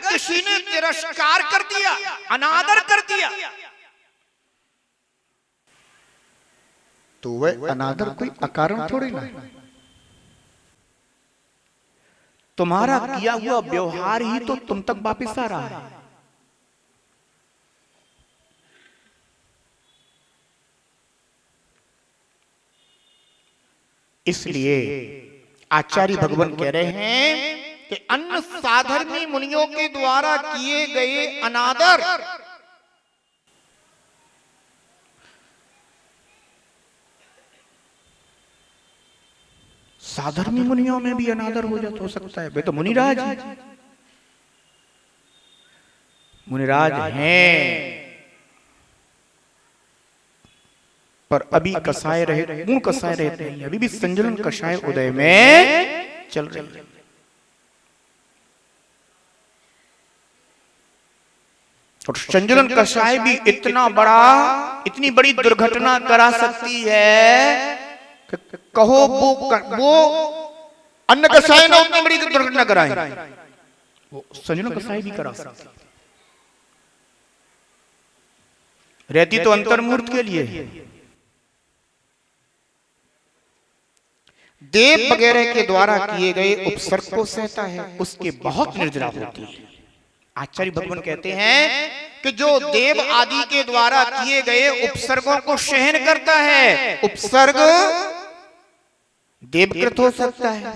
किसी ने तिरस्कार कर दिया, अनादर कर दिया, तो वह अनादर कोई अकारण थोड़ी ना, तुम्हारा किया हुआ व्यवहार ही तो तुम तक वापस आ रहा है। इसलिए आचार्य भगवान कह रहे हैं कि अन्य साधर्मी मुनियों के द्वारा किए गए अनादर साधर्मी मुनियों में भी अनादर हो सकता है। वे तो मुनिराज हैं, मुनिराज हैं, पर अभी कसाय रहे, गुण कसाय रहते हैं, अभी भी संजलन कषाय उदय में चल रही है। और संजलन कषाय भी इतनी बड़ी दुर्घटना करा सकती है कि कहो वो अन्न कषाय ने उतनी बड़ी दुर्घटना कराई, वो संजलन कषाय भी करा सकती है। रहती तो अंतर्मूर्त के लिए, देव वगैरह के द्वारा किए गए उपसर्ग को सहता है, उसके बहुत निर्जरा होती है। आचार्य भगवान कहते हैं कि जो देव आदि के द्वारा किए गए उपसर्गों को सहन करता है, उपसर्ग देवकृत हो सकता है।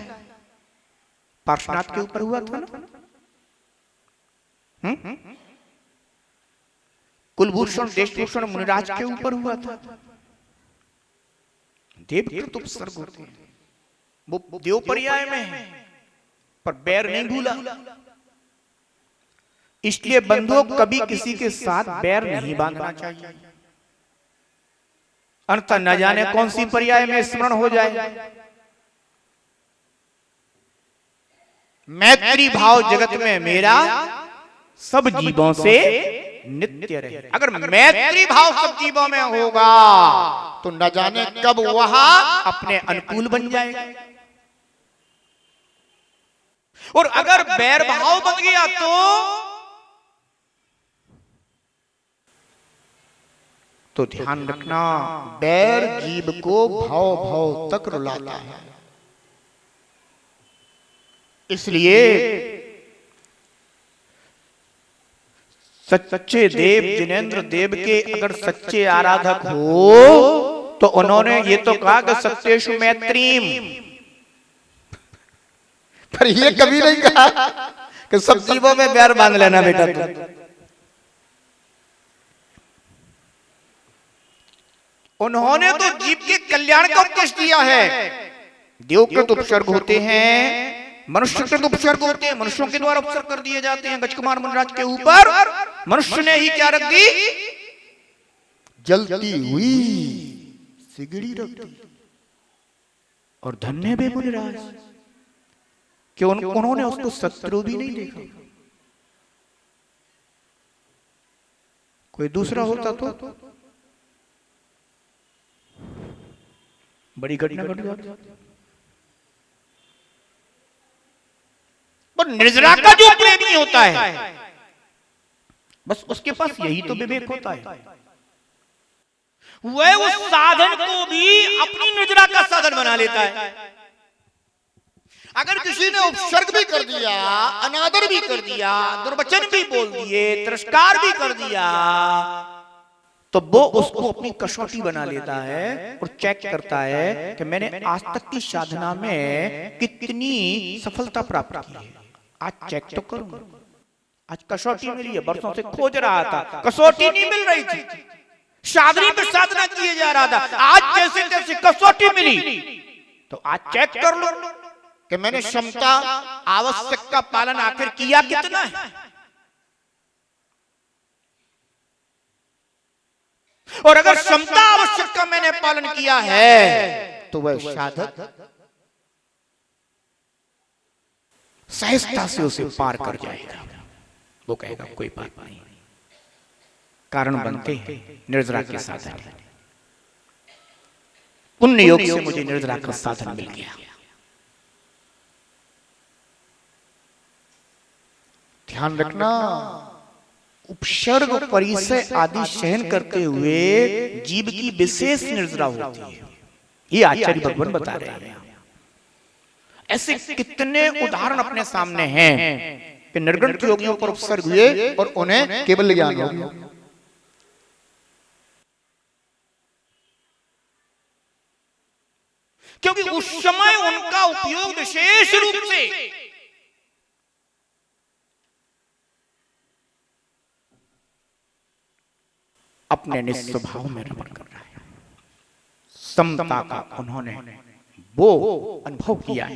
पार्श्वनाथ के ऊपर हुआ था ना, कुलभूषण देशभूषण मुनिराज के ऊपर हुआ था। देवकृत उपसर्ग होते हैं, वो देव पर्याय में है, पर बैर नहीं भूला। इसलिए बंधुओं कभी किसी के साथ बैर नहीं बांधना चाहिए, अन्यथा न जाने कौन सी पर्याय में स्मरण हो जाए। मैत्री भाव जगत में मेरा सब जीवों से नित्य रहे। अगर मैत्री भाव सब जीवों में होगा तो न जाने कब वह अपने अनुकूल बन जाएगा, और अगर बैर भाव बन गया तो ध्यान रखना, बैर जीव को भाव भाव तक रुलाता है। इसलिए सच्चे देव जिनेंद्र देव के अगर सच्चे आराधक हो तो उन्होंने ये तो कहा कि सत्येषु मैत्रीम, पर ये कभी नहीं कहा कि सब जीवों में बैर बांध लेना बेटा तुम। उन्होंने तो जीव के कल्याण का उपदेश दिया है। देवकृत उपसर्ग होते हैं, मनुष्यकृत उपसर्ग होते हैं, मनुष्यों के द्वारा उपसर्ग कर दिए जाते हैं। गजकुमार मुनिराज के ऊपर मनुष्य ने ही क्या रख दी, जलती हुई सिगड़ी रख दी। और धन्य भी मुनिराज कि उन्होंने उसको शत्रु भी नहीं देखा। कोई दूसरा होता तो बड़ी घटना घट जाती। पर निर्जरा का जो प्रेमी होता है, बस उसके पास यही तो विवेक होता है, वह उस साधन को भी अपनी निर्जरा का साधन बना लेता है। अगर किसी ने उपसर्ग भी कर दिया, अनादर भी कर दिया, दुर्वचन भी बोल दिए, तिरस्कार भी कर दिया, तो वो उसको अपनी कसौटी बना लेता है और चेक करता है कि मैंने आज तक की साधना में कितनी सफलता प्राप्त की है। आज चेक तो करूं, आज कसौटी मिली है, बरसों से खोज रहा था, कसौटी नहीं मिल रही थी, साधना पे साधना किए जा रहा था, आज जैसे जैसे कसौटी मिली तो आज चेक कर लो कि मैंने क्षमता आवश्यक का पालन आखिर किया कितना है। और अगर क्षमता आवश्यक का मैंने पालन किया है तो वह साधक सहजता से उसे पार कर जाएगा। वो कहेगा कोई बात नहीं, कारण बनते हैं निर्जरा के साधन। पुण्य योग से मुझे निर्जरा का साधन मिल गया। ध्यान रखना, उपसर्ग परिचय आदि सहन करते हुए जीव की विशेष निर्जरा होती है, ये आचार्य भगवान बता रहे हैं। ऐसे कितने उदाहरण अपने सामने हैं कि निर्गुण योगियों पर उपसर्ग हुए और उन्हें केवल ज्ञान हो गया। क्योंकि उस समय उनका उपयोग विशेष रूप से अपने निस्वभाव में रमण कर रहा है। समता का उन्होंने वो अनुभव किया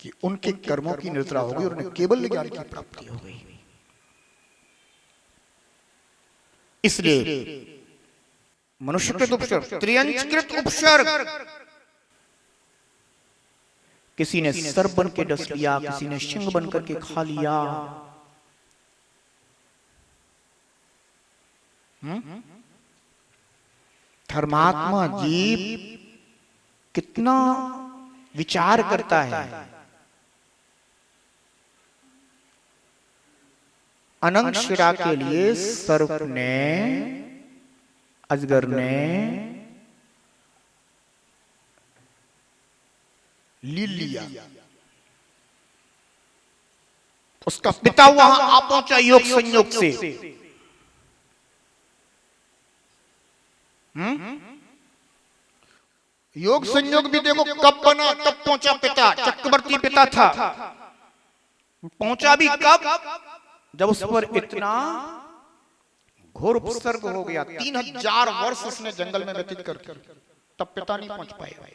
कि उनके कर्मों की निर्जरा होगी और उन्हें केवल ज्ञान की प्राप्ति हो गई। इसलिए मनुष्यकृत उपसर्ग, त्रियंचकृत उपसर्ग, किसी ने सर्प बन के डस लिया, किसी ने सिंह बन करके खा लिया। धर्मात्मा जीव कितना विचार करता है। अनंत शिरा के लिए सर्प ने, अजगर ने ली लिया, उसका पिता वहां आ पहुंचा योग संयोग से। योग संयोग भी देखो कब बना, कब पहुंचा पिता, चक्रवर्ती पिता था, पहुंचा भी कब, जब उस पर इतना घोर उपसर्ग हो गया। 3000 वर्ष उसने जंगल में व्यतीत कर, तब पिता नहीं पहुंच पाया।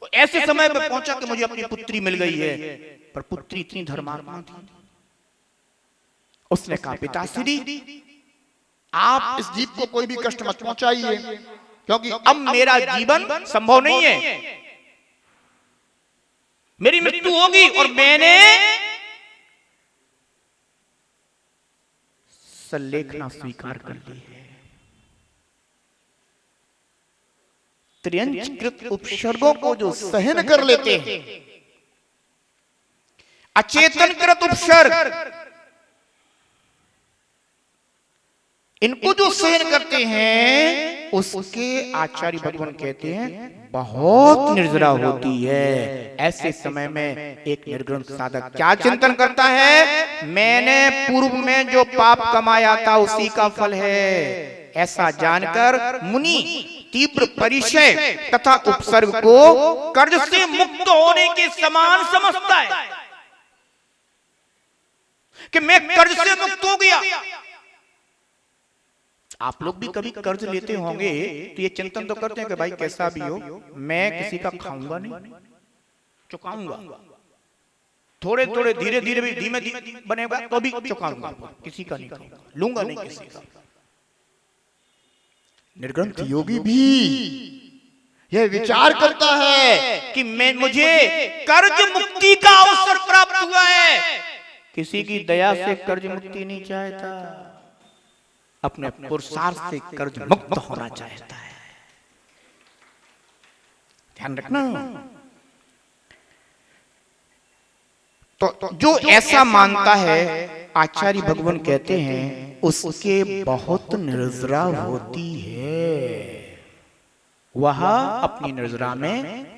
तो ऐसे समय में पहुंचा कि मुझे अपनी पुत्री मिल गई है, पर पुत्री इतनी धर्मात्मा थी, उसने कहा पिताश्री आप इस जीव को कोई भी कष्ट मत पहुंचाइए, क्योंकि अब मेरा जीवन संभव नहीं है, मेरी मृत्यु होगी और मैंने संलेखना स्वीकार कर ली है। त्रियंचकृत उपसर्गों को जो सहन कर लेते हैं, अचेतनकृत उपसर्ग इनको जो सहन करते हैं, उसके आचार्य भगवान कहते हैं बहुत निर्जरा होती है। ऐसे समय में एक निर्गुण साधक क्या चिंतन करता है, मैंने पूर्व में जो पाप कमाया था उसी का फल है। ऐसा जानकर मुनि तीव्र परिचय तथा उपसर्ग को कर्ज से मुक्त होने के समान समझता है कि मैं कर्ज से मुक्त हो गया। आप लोग भी कभी कर्ज लेते होंगे तो ये चिंतन तो करते हैं कि भाई कैसा भी हो मैं किसी का खाऊंगा नहीं, चुकाऊंगा, थोड़े थोड़े धीरे धीरे भी धीमे धीमे बनेगा तो भी चुकाऊंगा, किसी का नहीं खाऊंगा, लूंगा नहीं किसी का। निर्ग्रंथ योगी भी यह विचार करता है कि मैं मुझे कर्ज मुक्ति का अवसर प्राप्त हुआ है। किसी की दया से कर्ज मुक्ति नहीं चाहता, अपने पुरुषार्थ से कर्ज मुक्त होना चाहता है। ध्यान रखना। तो जो ऐसा मानता है, आचार्य भगवान कहते हैं उसके बहुत निर्जरा होती है, वह अपनी निर्जरा में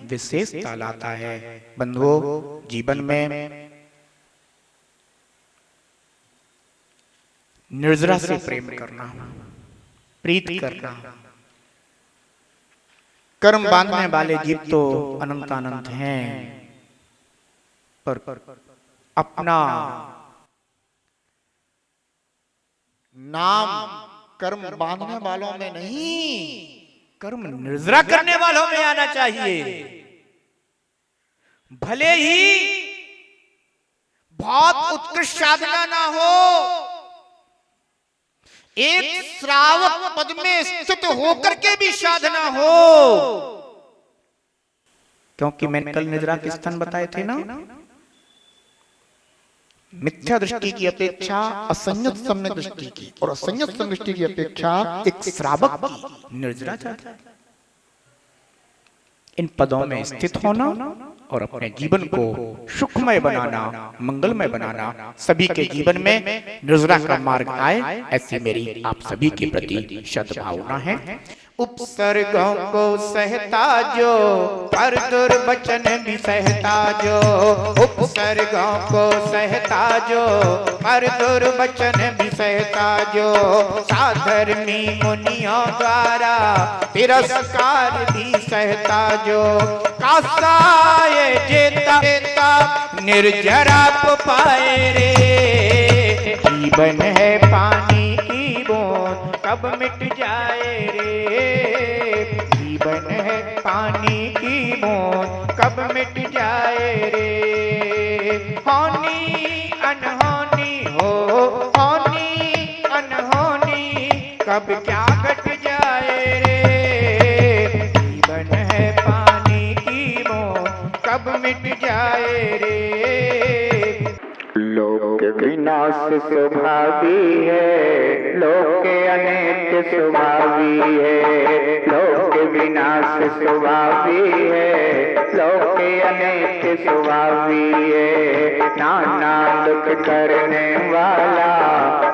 विशेषता लाता है। बंधुओं, जीवन में निर्जरा से प्रेम करना, प्रीत करना, कर्म बांधने वाले जीव तो अनंत अनंत हैं, पर अपना नाम कर्म बांधने वालों में नहीं, कर्म निर्जरा करने वालों में आना चाहिए। भले ही बहुत उत्कृष्ट साधना ना हो, एक श्रावक पद में स्थित होकर के भी साधना हो, क्योंकि मैंने कल निद्रा के स्थान बताए थे ना, मिथ्या दृष्टि की अपेक्षा असंयत सम्यक दृष्टि की, और असंयत सम्यक दृष्टि की अपेक्षा एक श्रावक की निर्जरा ज्यादा है। इन पदों में स्थित होना और अपने जीवन को सुखमय बनाना, मंगलमय बनाना, सभी के जीवन में निर्जरा का मार्ग आए, ऐसी मेरी आप सभी के प्रति सद्भावना है। उपसर्गों को सहता जो, पर दुर्वचन भी सहता जो। उपसर्गों को सहता जो, पर दुर्वचन भी सहता जो। साधर्मी मुनियों द्वारा तिरस्कार भी सहता जो। कासाए जेता निर्जरा पाए रे। जीवन है पानी की बूंद कब मिट जाए रे। जीवन है पानी की बूंद कब मिट जाए रे। होनी अनहोनी हो, होनी अनहोनी कब क्या घट जाए रे। जीवन है पानी की बूंद कब मिट जाए रे। लोक विनाश स्वभावी है, लोक अनेक स्वभावी है। लोक विनाश स्वभावी है, लोक अनेक स्वभावी है। नाना दुख करने वाला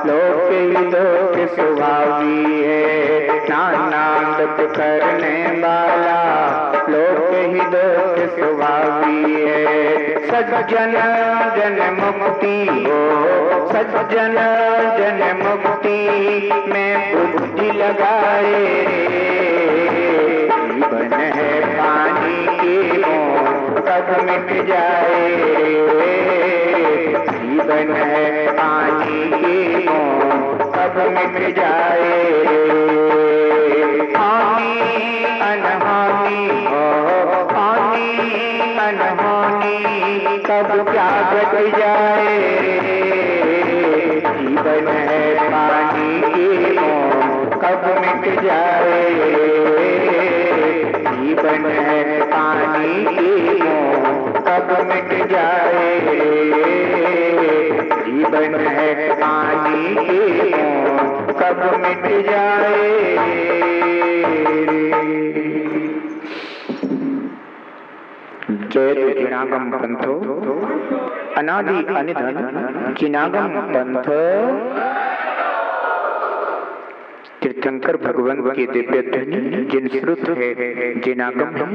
लोक ही दुख स्वभावी है। नाना दुख करने वाला लोक ही दुख स्वभावी है। सज्जन जन मुक्ति हो, सज्जन जन मुक्ति में बुद्धि लगाए रे। जीवन है पानी की बूंद कब मिट जाए रे। जीवन है पानी की बूंद कब मिट जाए रे। हानि अनहानि हो, हानि अनहोनी कब क्या घट जाए रे। जीवन है पानी की बूंद कब मिट जाए रे। जीवन है पानी की बूंद कब मिट जाए रे। जीवन है पानी की बूंद कब मिट जाए रे। जय जिनागम पंथो अनादि अनिधन जिनागम पंथ। तीर्थंकर भगवान के दिव्य ध्वनि जिन श्रुत है जिनागम है।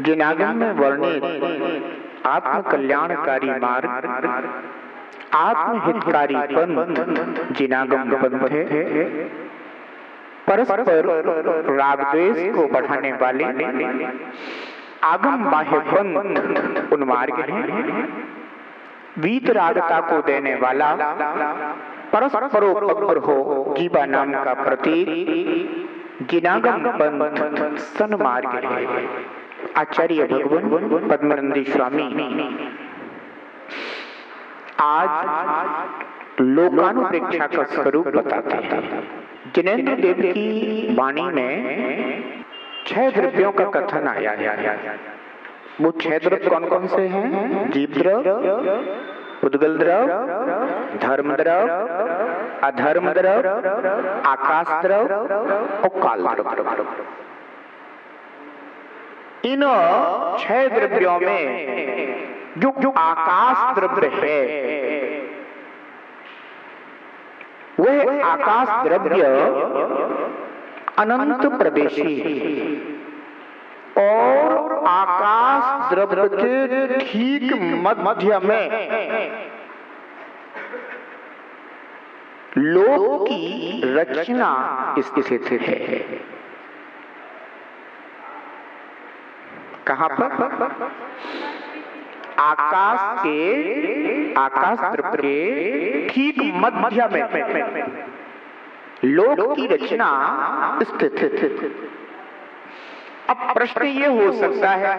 जिनागम में वर्णित आत्म कल्याणकारी मार्ग, आत्महितकारी पंथ जिनागम पंथ है। परस्पर राग द्वेष को बढ़ाने वाले आगम बाह्य पंथ उन्मार्ग है। वीतरागता को देने वाला परस्परोपकार हो जीवा नाम का प्रतीक जिनागम पंथ सन्मार्ग है। आचार्य भगवान पद्मानंद स्वामी आज लोकानुप्रेक्षा का स्वरूप बताते हैं। जिनेन्द्र देव की वाणी में 6 द्रव्यों का कथन आया है। वो 6 द्रव्य कौन कौन से हैं? जीव द्रव्य, पुद्गल द्रव्य, धर्म द्रव्य, अधर्म द्रव्य, आकाश द्रव्य और काल द्रव्य। इन 6 द्रव्यों में जो आकाश द्रव्य है, वह आकाश द्रव्य अनंत प्रदेशी है और आकाश द्रव्य के ठीक मध्य में लोक की रचना स्थित है। कहां पर? आकाश द्रव्य के ठीक मध्य में लोक की रचना स्थित है। अब प्रश्न ये हो सकता है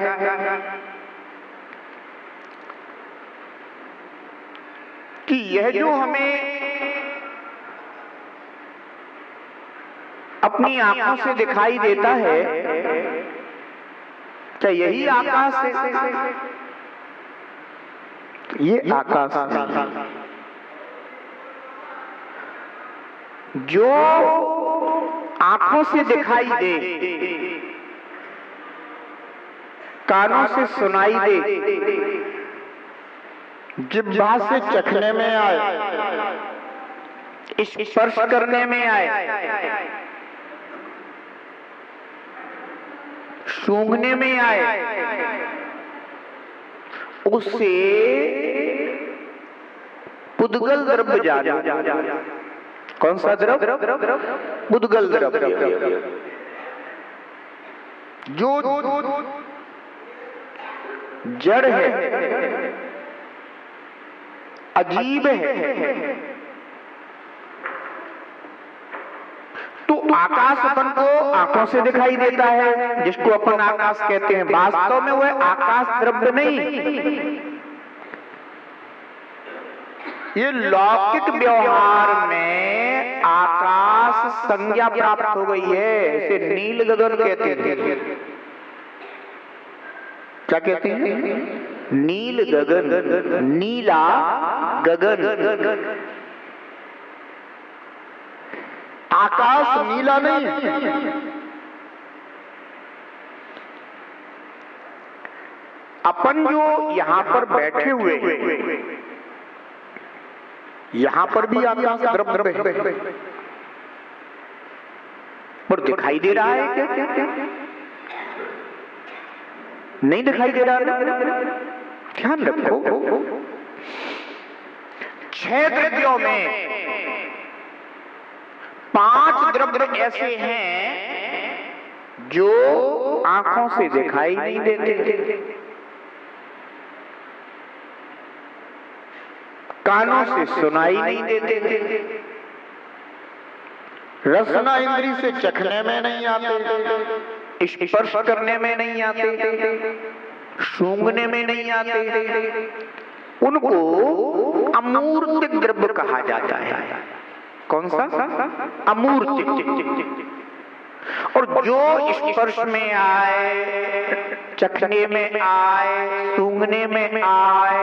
कि यह जो हमें अपनी आंखों से दिखाई देता है, क्या यही आकाश है? ये आकाश नहीं, जो आंखों से दिखाई दे कानों से सुनाई दे, जिह्वा से चखने में आए, स्पर्श करने में आए, सूंघने में आए, उससे पुद्गल द्रव्य जाने। कौन सा द्रव्य? पुद्गल द्रव्य, जो जड़ है, अजीब है। तो आकाश अपन को आंखों से दिखाई देता है, जिसको अपन आकाश कहते हैं। वास्तव में वह आकाश द्रव्य नहीं, ये लौकिक व्यवहार में आकाश संज्ञा प्राप्त हो गई है। इसे नील गगन कहते हैं। क्या कहते हैं? नील गगन, नीला गगन। आकाश नीला नहीं, अपन जो यहां पर बैठे हुए हैं, यहां पर भी आकाश द्रव्य है, पर दिखाई दे रहा है क्या? क्या क्या नहीं दिखाई दे रहा है। ध्यान रखो, 6 द्रव्यों में 5 द्रव्य ऐसे हैं जो आंखों से दिखाई नहीं देते, कानों से सुनाई नहीं देते, रसना इंद्री से चखने में नहीं आते, स्पर्श करने में नहीं आते, सूंघने में नहीं आते। उनको अमूर्त द्रव्य कहा जाता है। कौन सा? अमूर्त। और जो स्पर्श में आए, चखने में आए, सूंघने में आए,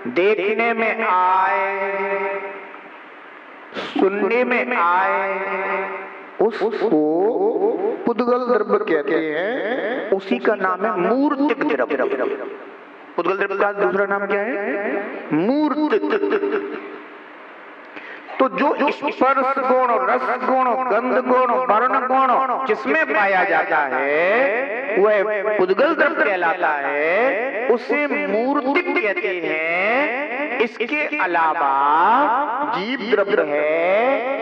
देखने में आए, सुनने में आए, उसको पुद्गल द्रव्य कहते हैं। उसी का नाम है मूर्तिक द्रव्य। पुद्गल द्रव्य का दूसरा नाम क्या है? मूर्तिक। तो जो स्पर्श गुण, रस गुण, गंध गुण, वर्ण गुण जिसमें पाया जाता है वह पुद्गल द्रव्य कहलाता है, उसे मूर्तिक कहते हैं। इसके अलावा जीव द्रव्य है,